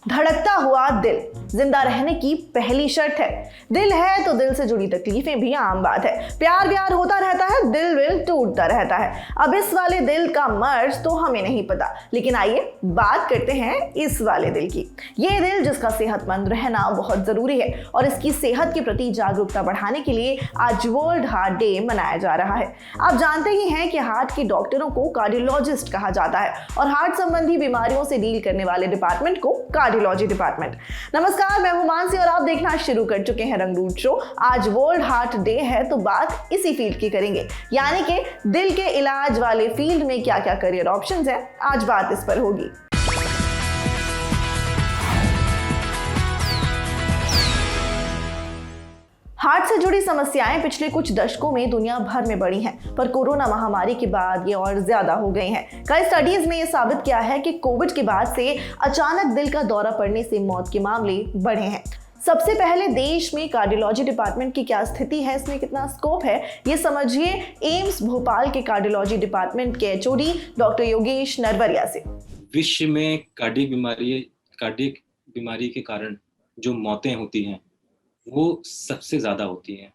धड़कता हुआ दिल जिंदा रहने की पहली शर्त है। दिल है तो दिल से जुड़ी तकलीफें भी आम बात है। प्यार व्यार होता रहता है, दिल विल टूटता रहता है। अब इस वाले दिल का मर्ज तो हमें नहीं पता, लेकिन आइए बात करते हैं इस वाले दिल की। ये दिल जिसका सेहतमंद रहना बहुत जरूरी है और इसकी सेहत के प्रति जागरूकता बढ़ाने के लिए आज वर्ल्ड हार्ट डे मनाया जा रहा है। आप जानते ही हैं कि हार्ट के डॉक्टरों को कार्डियोलॉजिस्ट कहा जाता है और हार्ट संबंधी बीमारियों से डील करने वाले डिपार्टमेंट को कार्डियोलॉजी डिपार्टमेंट। नमस्कार, मैं हूं मानसी और आप देखना शुरू कर चुके हैं रंगरूट शो। आज वर्ल्ड हार्ट डे है तो बात इसी फील्ड की करेंगे, यानी कि दिल के इलाज वाले फील्ड में क्या क्या करियर ऑप्शंस हैं। आज बात इस पर होगी। हार्ट से जुड़ी समस्याएं पिछले कुछ दशकों में दुनिया भर में बढ़ी हैं, पर कोरोना महामारी के बाद ये और ज्यादा हो गई हैं। कई स्टडीज ने ये साबित किया है कि कोविड के बाद से अचानक दिल का दौरा पड़ने से मौत के मामले बढ़े हैं। सबसे पहले देश में कार्डियोलॉजी डिपार्टमेंट की क्या स्थिति है, इसमें कितना स्कोप है, ये समझिए एम्स भोपाल के कार्डियोलॉजी डिपार्टमेंट के एचओडी डॉक्टर योगेश नरवरिया से। विश्व में कार्डियक बीमारी के कारण जो मौतें होती हैं वो सबसे ज़्यादा होती हैं।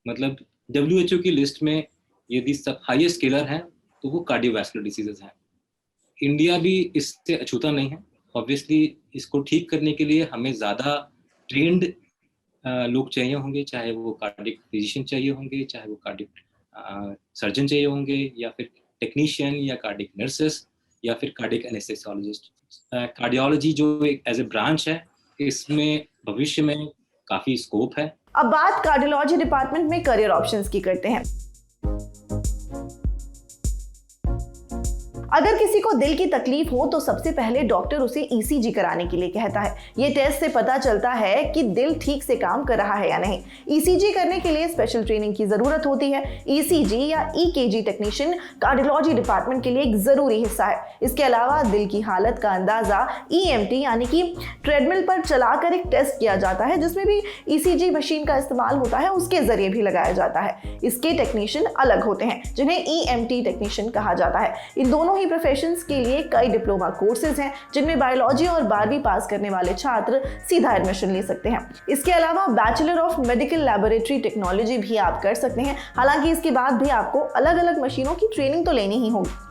मतलब WHO की लिस्ट में यदि सब हाईएस्ट किलर हैं तो वो कार्डियोवैस्कुलर डिसीजेज हैं। इंडिया भी इससे अछूता नहीं है। ऑब्वियसली इसको ठीक करने के लिए हमें ज़्यादा ट्रेंड लोग चाहिए होंगे, चाहे वो कार्डियक फिजिशियन चाहिए होंगे, चाहे वो कार्डियक सर्जन चाहिए होंगे, या फिर टेक्नीशियन या कार्डियक नर्सेस या फिर कार्डियक एनेस्थेसियोलॉजिस्ट। कार्डियोलॉजी जो एक एज ए ब्रांच है, इसमें भविष्य में काफी स्कोप है। अब बात कार्डियोलॉजी डिपार्टमेंट में करियर ऑप्शंस की करते हैं। अगर किसी को दिल की तकलीफ हो तो सबसे पहले डॉक्टर उसे ECG कराने के लिए कहता है। ये टेस्ट से पता चलता है कि दिल ठीक से काम कर रहा है या नहीं। ECG करने के लिए स्पेशल ट्रेनिंग की जरूरत होती है। ECG या EKG टेक्नीशियन कार्डियोलॉजी डिपार्टमेंट के लिए एक जरूरी हिस्सा है। इसके अलावा दिल की हालत का अंदाजा EMT यानी कि ट्रेडमिल पर चलाकर एक टेस्ट किया जाता है, जिसमें भी ECG मशीन का इस्तेमाल होता है, उसके जरिए भी लगाया जाता है। इसके टेक्नीशियन अलग होते हैं जिन्हें EMT टेक्नीशियन कहा जाता है। इन दोनों ही प्रोफेशंस के लिए कई डिप्लोमा कोर्सेज हैं, जिनमें बायोलॉजी और 12वीं पास करने वाले छात्र सीधा एडमिशन ले सकते हैं। इसके अलावा bachelor of medical laboratory technology भी आप कर सकते हैं। हालांकि इसके बाद भी आपको अलग अलग मशीनों की ट्रेनिंग तो लेनी ही होगी।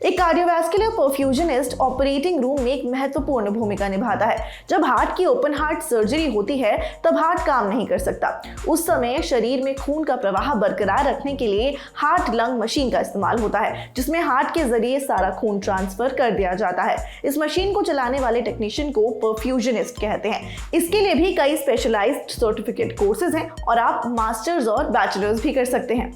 एक कार्डियोवैस्कुलर परफ्यूजनिस्ट ऑपरेटिंग रूम में एक महत्वपूर्ण भूमिका निभाता है। जब हार्ट की ओपन हार्ट सर्जरी होती है तब हार्ट काम नहीं कर सकता। उस समय शरीर में खून का प्रवाह बरकरार रखने के लिए हार्ट लंग मशीन का इस्तेमाल होता है, जिसमें हार्ट के जरिए सारा खून ट्रांसफर कर दिया जाता है। इस मशीन को चलाने वाले टेक्नीशियन को परफ्यूजनिस्ट कहते हैं। इसके लिए भी कई स्पेशलाइज्ड सर्टिफिकेट कोर्सेज हैं और आप मास्टर्स और बैचलर्स भी कर सकते हैं।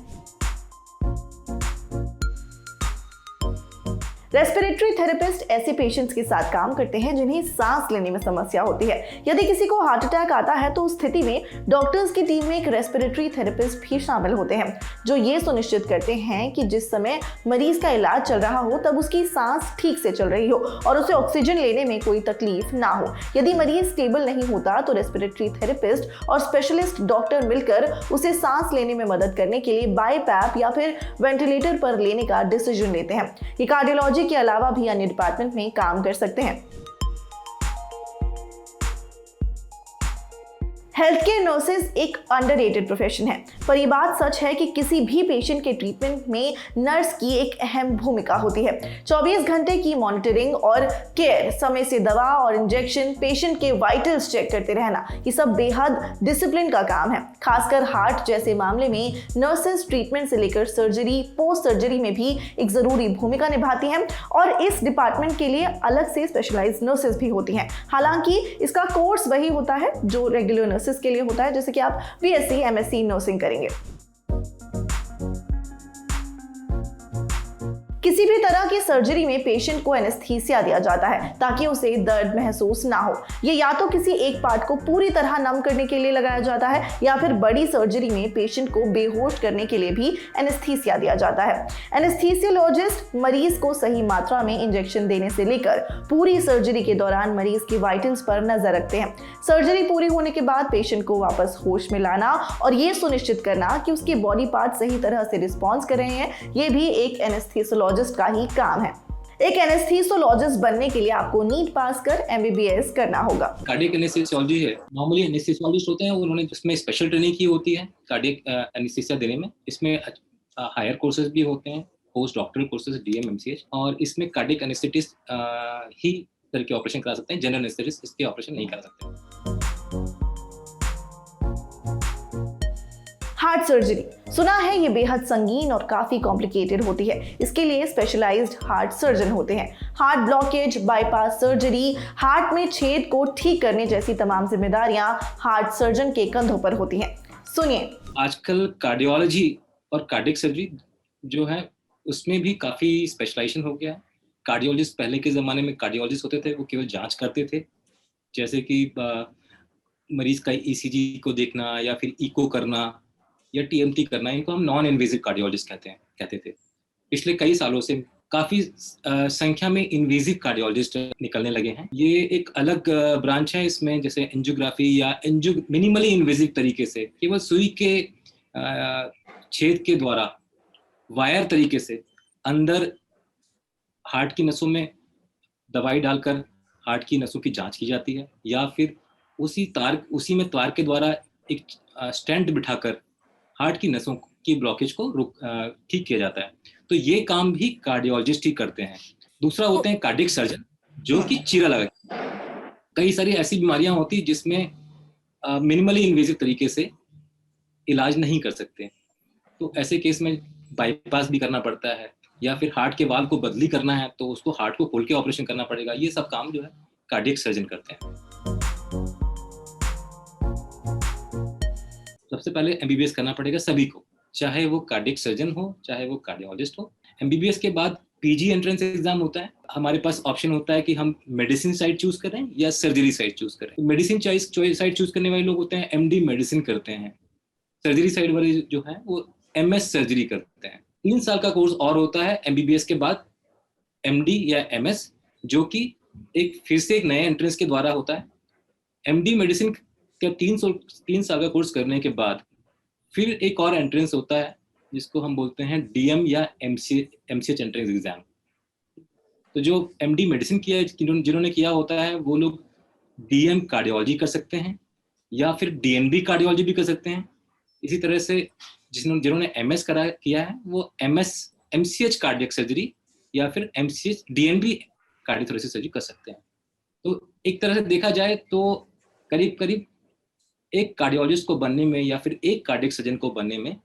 रेस्पिरेटरी थेरेपिस्ट ऐसे पेशेंट्स के साथ काम करते हैं जिन्हें सांस लेने में समस्या होती है। यदि किसी को हार्ट अटैक आता है तो उस स्थिति में डॉक्टर्स की टीम में एक रेस्पिरेटरी थेरेपिस्ट भी शामिल होते हैं, जो ये सुनिश्चित करते हैं कि जिस समय मरीज का इलाज चल रहा हो तब उसकी सांस ठीक से चल रही हो और उसे ऑक्सीजन लेने में कोई तकलीफ ना हो। यदि मरीज स्टेबल नहीं होता तो रेस्पिरेटरी थेरेपिस्ट और स्पेशलिस्ट डॉक्टर मिलकर उसे सांस लेने में मदद करने के लिए बाईपैप या फिर वेंटिलेटर पर लेने का डिसीजन लेते हैं। ये कार्डियोलॉजी के अलावा भी अन्य डिपार्टमेंट में काम कर सकते हैं। हेल्थ केयर नर्सेज एक अंडररेटेड प्रोफेशन है, पर यह बात सच है कि किसी भी पेशेंट के ट्रीटमेंट में नर्स की एक अहम भूमिका होती है। 24 घंटे की मॉनिटरिंग और केयर, समय से दवा और इंजेक्शन, पेशेंट के वाइटल्स चेक करते रहना, ये सब बेहद डिसिप्लिन का काम है। खासकर हार्ट जैसे मामले में नर्सेज ट्रीटमेंट से लेकर सर्जरी, पोस्ट सर्जरी में भी एक जरूरी भूमिका निभाती हैं और इस डिपार्टमेंट के लिए अलग से स्पेशलाइज्ड नर्सेज भी होती हैं। हालांकि इसका कोर्स वही होता है जो रेगुलर नर्सेज के लिए होता है, जैसे कि आप BSc MSc नर्सिंग करेंगे। किसी भी तरह की सर्जरी में पेशेंट को एनेस्थीसिया दिया जाता है ताकि उसे दर्द महसूस ना हो। ये या तो किसी एक पार्ट को पूरी तरह नम करने के लिए लगाया जाता है या फिर बड़ी सर्जरी में पेशेंट को बेहोश करने के लिए भी एनेस्थीसिया दिया जाता है। एनेस्थीसियोलॉजिस्ट मरीज को सही मात्रा में इंजेक्शन देने से लेकर पूरी सर्जरी के दौरान मरीज की वाइटल्स पर नजर रखते हैं। सर्जरी पूरी होने के बाद पेशेंट को वापस होश में लाना और ये सुनिश्चित करना कि उसके बॉडी पार्ट सही तरह से रिस्पॉन्स कर रहे हैं, ये भी एक एनेस्थीसियोलॉजिस्ट का ही काम है। एक एनेस्थीसियोलॉजिस्ट बनने के लिए आपको नीट पास कर MBBS करना होगा। कार्डियक एनेस्थीसियोलॉजी है, नॉर्मली एनेस्थीसियोलॉजिस्ट होते हैं, उन्होंने इसमें स्पेशल ट्रेनिंग की होती है कार्डियक एनेस्थीसिया देने में। इसमें हायर कोर्सेज भी होते हैं, post doctoral courses DM MCH, और इसमें कार्डियक एनेस्थेटिस्ट ही तरह के ऑपरेशन करा सकते हैं, जनरल एनेस्थेटिस्ट इसके ऑपरेशन नहीं करा सकते। हार्ट सर्जरी, सुना है ये बेहद संगीन और काफी कॉम्प्लिकेटेड होती है। इसके लिए स्पेशलाइज्ड हार्ट सर्जन होते हैं। Heart blockage, bypass surgery, heart में छेद को ठीक करने जैसी तमाम जिम्मेदारियां हार्ट सर्जन के कंधों पर होती हैं। सुनिए, आजकल कार्डियोलॉजी और कार्डियक सर्जरी जो है उसमें भी काफी स्पेशलाइजेशन हो गया है। कार्डियोलॉजिस्ट पहले के ज़माने में कार्डियोलॉजिस्ट होते थे, वो केवल जांच करते थे, जैसे कि मरीज का ECG को देखना या फिर इको करना या TMT करना, इनको हम नॉन इन्वेजिव कार्डियोलॉजिस्ट कहते थे। पिछले कई सालों से काफ़ी संख्या में इन्वेजिव कार्डियोलॉजिस्ट निकलने लगे हैं। ये एक अलग ब्रांच है, इसमें जैसे एंजियोग्राफी या मिनिमली इन्वेजिव तरीके से केवल सुई के छेद के द्वारा वायर तरीके से अंदर हार्ट की नसों में दवाई डालकर हार्ट की नसों की जांच की जाती है, या फिर उसी में तार के द्वारा एक स्टेंट बिठाकर हार्ट की नसों की ब्लॉकेज को ठीक किया जाता है। तो ये काम भी कार्डियोलॉजिस्ट ही करते हैं। दूसरा होते हैं कार्डियक सर्जन, जो कि चीरा लगा। कई सारी ऐसी बीमारियां होती जिसमें मिनिमली इन्वेजिव तरीके से इलाज नहीं कर सकते, तो ऐसे केस में बाईपास भी करना पड़ता है, या फिर हार्ट के वाल्व को बदली करना है तो उसको हार्ट को खोल के ऑपरेशन करना पड़ेगा। ये सब काम जो है कार्डियक सर्जन करते हैं। सबसे पहले MBBS करना पड़ेगा सभी को, चाहे वो कार्डियक सर्जन हो चाहे वो कार्डियोलॉजिस्ट हो। MBBS के बाद PG एंट्रेंस एग्जाम होता है। हमारे पास ऑप्शन होता है कि हम मेडिसिन साइड चूज करें या सर्जरी साइड चूज करें। मेडिसिन साइड चूज करने वाले लोग होते हैं MD मेडिसिन करते हैं। सर्जरी साइड वाले जो है वो MS सर्जरी करते हैं। 3 साल का कोर्स और होता है MBBS के बाद MD या MS, जो कि फिर से एक नए एंट्रेंस के द्वारा होता है। MD मेडिसिन का 3 साल का कोर्स करने के बाद फिर एक और एंट्रेंस होता है जिसको हम बोलते हैं DM या MCH एंट्रेंस एग्जाम। तो जो MD मेडिसिन किया जिन्होंने किया होता है वो लोग DM कार्डियोलॉजी कर सकते हैं या फिर DNB कार्डियोलॉजी भी कर सकते हैं। इसी तरह से जिन्होंने MS किया है वो MCH कार्डियक सर्जरी या फिर MCH DNB कार्डियोथोरेसिस सर्जरी कर सकते हैं। तो एक तरह से देखा जाए तो करीब एक कार्डियोलॉजिस्ट को बनने में या फिर एक कार्डियक सर्जन को बनने में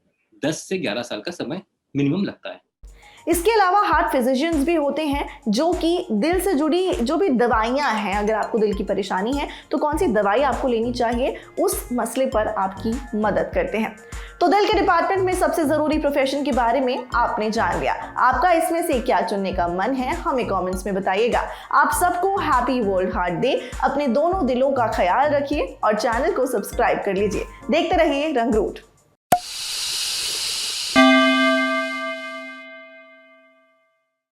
10 से 11 साल का समय मिनिमम लगता है। इसके अलावा हार्ट फिजिशियंस भी होते हैं जो कि दिल से जुड़ी जो भी दवाइयां हैं, अगर आपको दिल की परेशानी है तो कौन सी दवाई आपको लेनी चाहिए उस मसले पर आपकी मदद करते हैं। तो दिल के डिपार्टमेंट में सबसे ज़रूरी प्रोफेशन के बारे में आपने जान लिया। आपका इसमें से क्या चुनने का मन है हमें कमेंट्स में बताइएगा। आप सबको हैप्पी वर्ल्ड हार्ट डे। अपने दोनों दिलों का ख्याल रखिए और चैनल को सब्सक्राइब कर लीजिए। देखते रहिए रंगरूट।